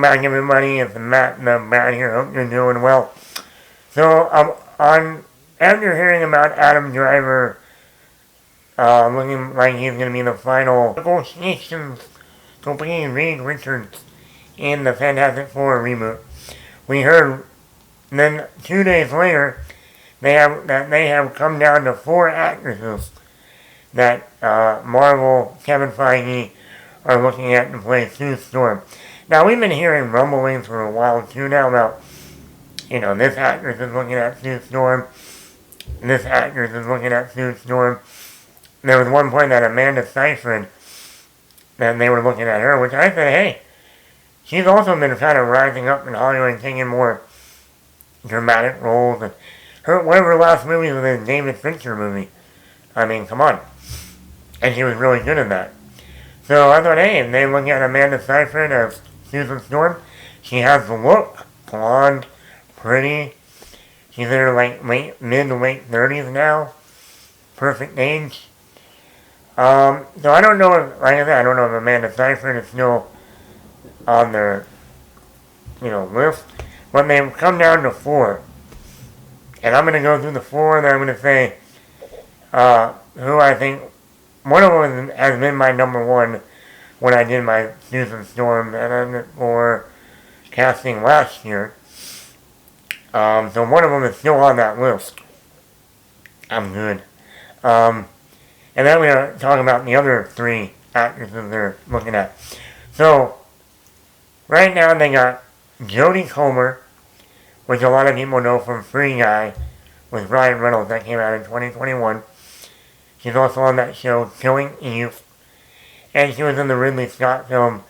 back, everybody. It's Matt the Bat here. Hope you're doing well. So, after hearing about Adam Driver looking like he's going to be the final negotiations to play Reed Richards in the Fantastic Four reboot, we heard then 2 days later they have come down to 4 actresses that Marvel, Kevin Feige are looking at to play Sue Storm. Now, we've been hearing rumblings for a while too now about, this actress is looking at Sue Storm, this actress is looking at Sue Storm. There was one point that Amanda Seyfried, that they were looking at her, which I said, hey, she's also been kind of rising up in Hollywood and taking more dramatic roles. And one of her last movies was a David Fincher movie. I mean, come on. And she was really good at that. So I thought, hey, they look at Amanda Seyfried as Susan Storm. She has the look, blonde, pretty. She's in her mid to late 30s now. Perfect age. So I don't know if, like I said, I don't know if Amanda Seyfried is still on their, list. But they've come down to 4. And I'm going to go through the 4, and then I'm going to say who I think. One of them has been my number 1 when I did my Susan Storm and for casting last year. So one of them is still on that list. I'm good. And then we're going to talk about the other 3 actresses they're looking at. So, right now they got Jodie Comer, which a lot of people know from Free Guy with Ryan Reynolds that came out in 2021. She's also on that show, Killing Eve. And she was in the Ridley Scott film,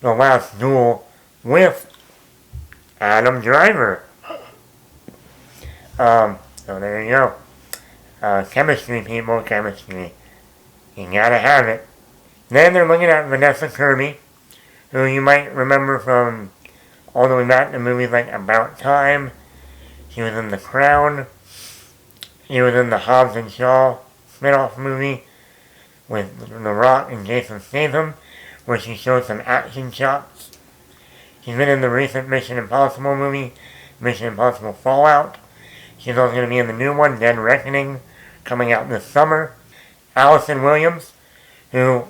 The Last Duel, with Adam Driver. So there you go. Chemistry, people, chemistry. You gotta have it. Then they're looking at Vanessa Kirby, who you might remember from all the way back to movies like About Time. She was in The Crown. She was in the Hobbs and Shaw spin-off movie with The Rock and Jason Statham, where she showed some action shots. She's been in the recent Mission Impossible movie, Mission Impossible Fallout. She's also going to be in the new one, Dead Reckoning, coming out this summer. Allison Williams, who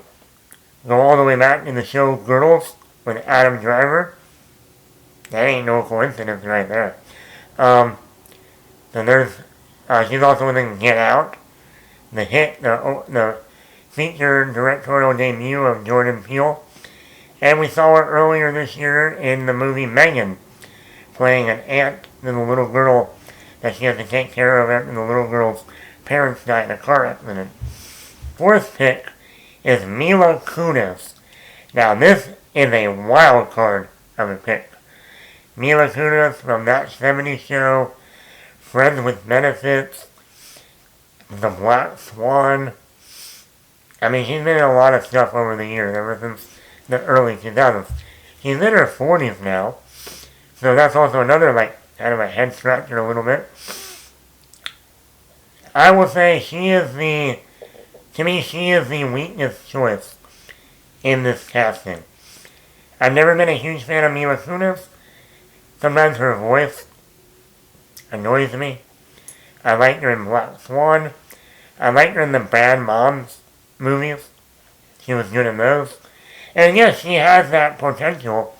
go all the way back in the show Girls with Adam Driver. That ain't no coincidence right there. So there's, she's also in Get Out, the hit, the feature directorial debut of Jordan Peele. And we saw her earlier this year in the movie Megan, playing an aunt to the little girl that she has to take care of after the little girl's parents died in a car accident. 4th pick is Mila Kunis. Now this is a wild card of a pick. Mila Kunis from That 70s Show, Friends with Benefits, The Black Swan. I mean, she's been in a lot of stuff over the years, ever since the early 2000s. She's in her 40s now, so that's also another, kind of a head scratcher a little bit. I will say she is the weakest choice in this casting. I've never been a huge fan of Mila Kunis. Sometimes her voice annoys me. I liked her in Black Swan. I liked her in the Bad Moms movies. She was good in those. And yes, she has that potential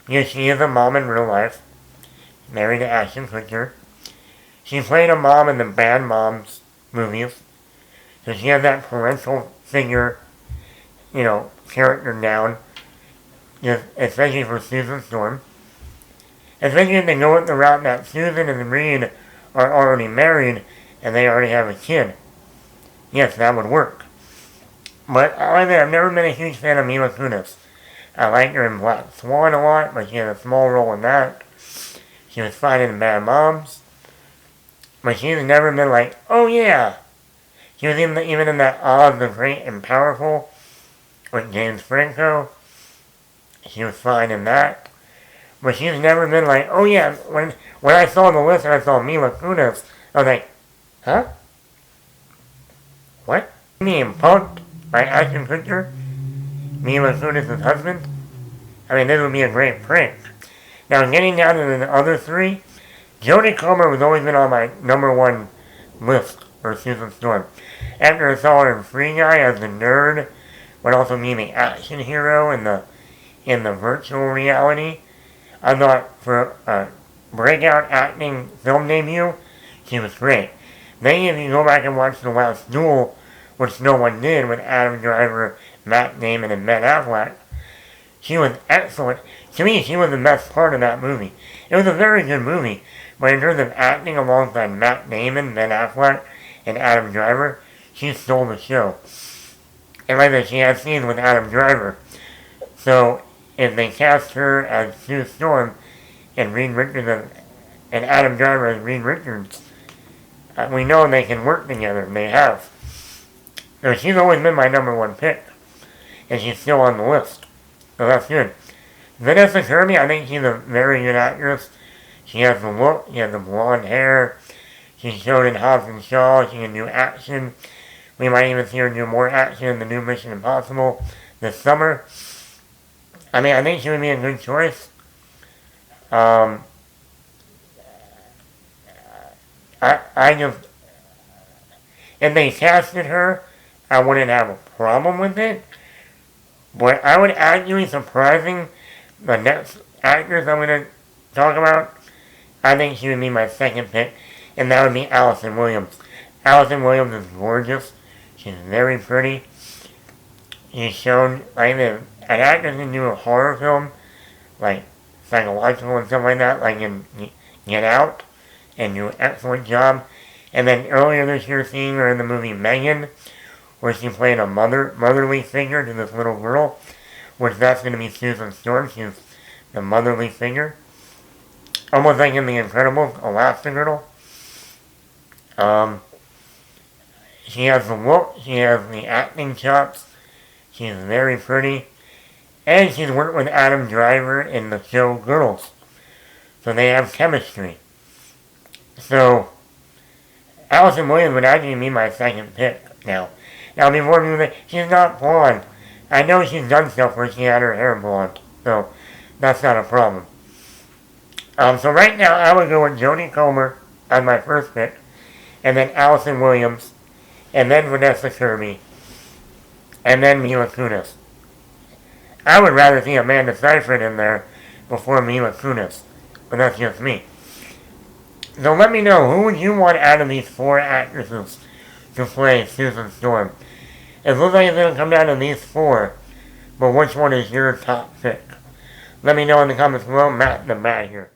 because she is a mom in real life. Married to Ashton Kutcher. She played a mom in the Bad Moms movies. So she has that parental figure, character down. Just, especially for Susan Storm. Especially if they go with the route that Susan and Reed are already married and they already have a kid. Yes, that would work. But I've never been a huge fan of Mila Kunis. I liked her in Black Swan a lot, but she had a small role in that. She was fine in Bad Moms. But she's never been like, oh yeah. She was even in that Oz the Great and Powerful with James Franco. She was fine in that. But she's never been like, oh yeah, when I saw the list and I saw Mila Kunis, I was like, huh? What? You mean Punked by Ashton Kutcher? Mila Kunis' husband? I mean, this would be a great prank. Now, getting down to the other three, Jodie Comer has always been on my number one list for Susan Storm. After I saw her in Free Guy as the nerd, but also being the action hero in the virtual reality, I thought for a breakout acting film debut, she was great. Then if you go back and watch The Last Duel, which no one did with Adam Driver, Matt Damon, and Ben Affleck, she was excellent. To me, she was the best part of that movie. It was a very good movie, but in terms of acting alongside Matt Damon, Ben Affleck, and Adam Driver, she stole the show. And like I said, she has scenes with Adam Driver. So if they cast her as Sue Storm and Reed Richards and Adam Driver as Reed Richards, we know they can work together. They have. So she's always been my number one pick. And she's still on the list. So that's good. Vanessa Kirby, I think she's a very good actress. She has the look, she has the blonde hair. She showed in Hobbs and Shaw, she can do action. We might even see her do more action in the new Mission Impossible this summer. I mean, I think she would be a good choice. I just, if they casted her, I wouldn't have a problem with it. But I would actually surprising the next actress I'm going to talk about. I think she would be my second pick, and that would be Allison Williams. Allison Williams is gorgeous. She's very pretty. She's shown, like, an actress can do a horror film, like psychological and stuff like that, like in Get Out, and do an excellent job. And then earlier this year, seeing her in the movie Megan, where she played a motherly figure to this little girl, which that's going to be Susan Storm. She's the motherly figure. Almost like in The Incredibles, Elastigirl. She has the look, she has the acting chops, she's very pretty, and she's worked with Adam Driver in the show Girls. So they have chemistry. So, Allison Williams would actually be my second pick now. Now before people say, she's not blonde. I know she's done stuff where she had her hair blonde, so that's not a problem. So right now I would go with Jodie Comer as my first pick, and then Allison Williams, and then Vanessa Kirby, and then Mila Kunis. I would rather see Amanda Seyfried in there before Mila Kunis, but that's just me. So let me know, who would you want out of these four actresses to play Susan Storm? It looks like it's going to come down to these four, but which one is your top pick? Let me know in the comments below. Matt the Matt here.